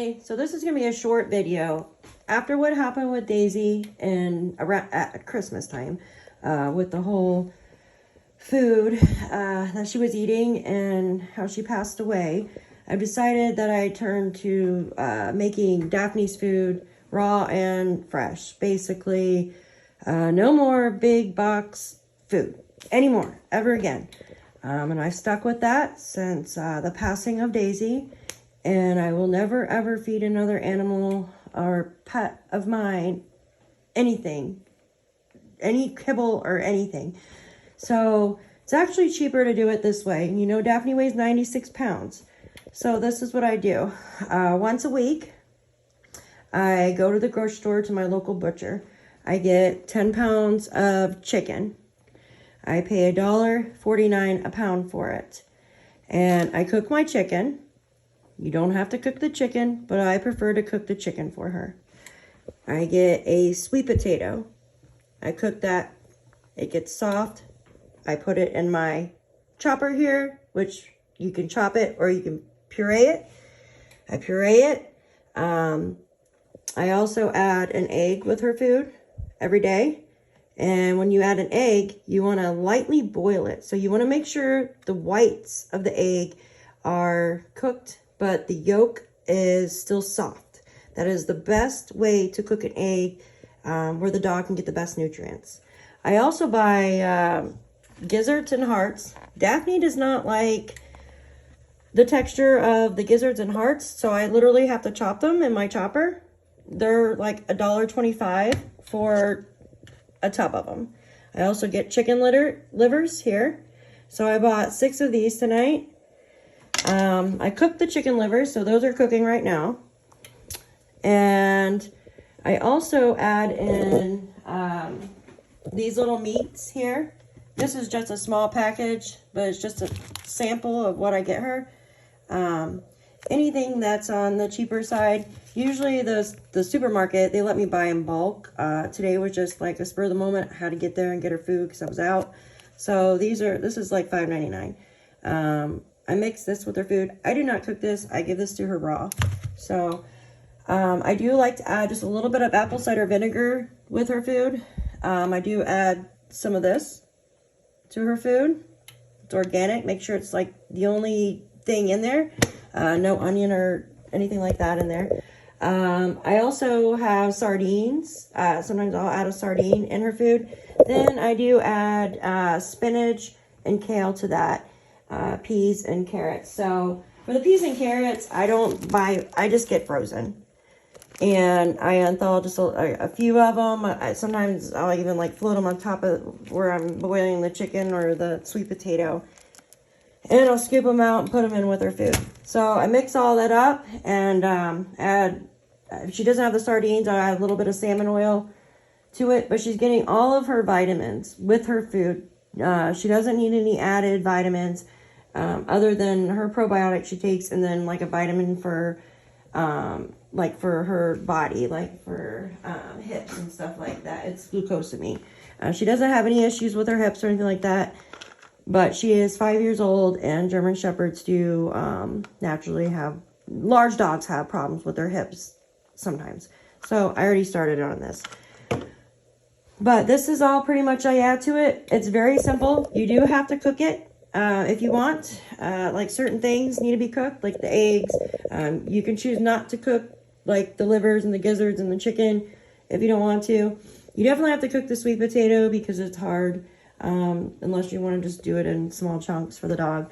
So this is going to be a short video after what happened with Daisy and around at Christmas time with the whole food that she was eating and how she passed away. I've decided that I turned to making Daphne's food raw and fresh. Basically, no more big box food anymore, ever again. And I've stuck with that since the passing of Daisy. And I will never, ever feed another animal or pet of mine anything, any kibble or anything. So it's actually cheaper to do it this way. You know, Daphne weighs 96 pounds. So this is what I do. Once a week, I go to the grocery store to my local butcher. I get 10 pounds of chicken. I pay $1.49 a pound for it. And I cook my chicken. You don't have to cook the chicken, but I prefer to cook the chicken for her. I get a sweet potato. I cook that. It gets soft. I put it in my chopper here, which you can chop it or you can puree it. I puree it. I also add an egg with her food every day. And when you add an egg, you want to lightly boil it. So you want to make sure the whites of the egg are cooked, but the yolk is still soft. That is the best way to cook an egg where the dog can get the best nutrients. I also buy gizzards and hearts. Daphne does not like the texture of the gizzards and hearts, so I literally have to chop them in my chopper. They're like $1.25 for a tub of them. I also get chicken livers here. So I bought 6 of these tonight. I cooked the chicken livers, so those are cooking right now. And I also add in these little meats here. This is just a small package, but it's just a sample of what I get her. Anything that's on the cheaper side, usually the supermarket, they let me buy in bulk. Today was just like a spur of the moment. I had to get there and get her food because I was out. So this is like $5.99. I mix this with her food. I do not cook this. I give this to her raw. So I do like to add just a little bit of apple cider vinegar with her food. I do add some of this to her food. It's organic. Make sure it's like the only thing in there. No onion or anything like that in there. I also have sardines. Sometimes I'll add a sardine in her food. Then I do add spinach and kale to that. Peas and carrots. So for the peas and carrots, I don't buy, I just get frozen. And I unthaw just a few of them. Sometimes I'll even like float them on top of where I'm boiling the chicken or the sweet potato. And I'll scoop them out and put them in with her food. So I mix all that up and add, if she doesn't have the sardines, I'll add a little bit of salmon oil to it. But she's getting all of her vitamins with her food. She doesn't need any added vitamins other than her probiotic she takes, and then like a vitamin for like for her body, like for hips and stuff like that. It's glucosamine. She doesn't have any issues with her hips or anything like that, but she is 5 years old, and German Shepherds do naturally have, large dogs have problems with their hips sometimes. So I already started on this. But this is all pretty much I add to it. It's very simple. You do have to cook it if you want. Like certain things need to be cooked, like the eggs. You can choose not to cook like the livers and the gizzards and the chicken if you don't want to. You definitely have to cook the sweet potato because it's hard, unless you want to just do it in small chunks for the dog.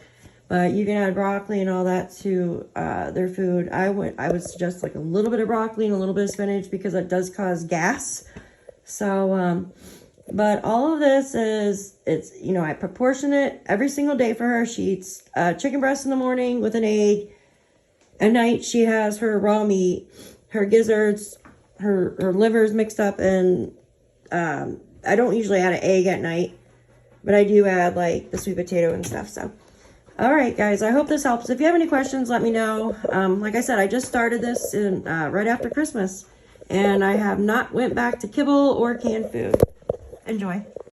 But you can add broccoli and all that to their food. I would suggest like a little bit of broccoli and a little bit of spinach because it does cause gas. So, but all of this it's, you know, I proportion it every single day for her. She eats chicken breast in the morning with an egg. At night, she has her raw meat, her gizzards, her livers mixed up. And I don't usually add an egg at night, but I do add like the sweet potato and stuff. So, all right, guys, I hope this helps. If you have any questions, let me know. Like I said, I just started this right after Christmas. And I have not went back to kibble or canned food. Enjoy.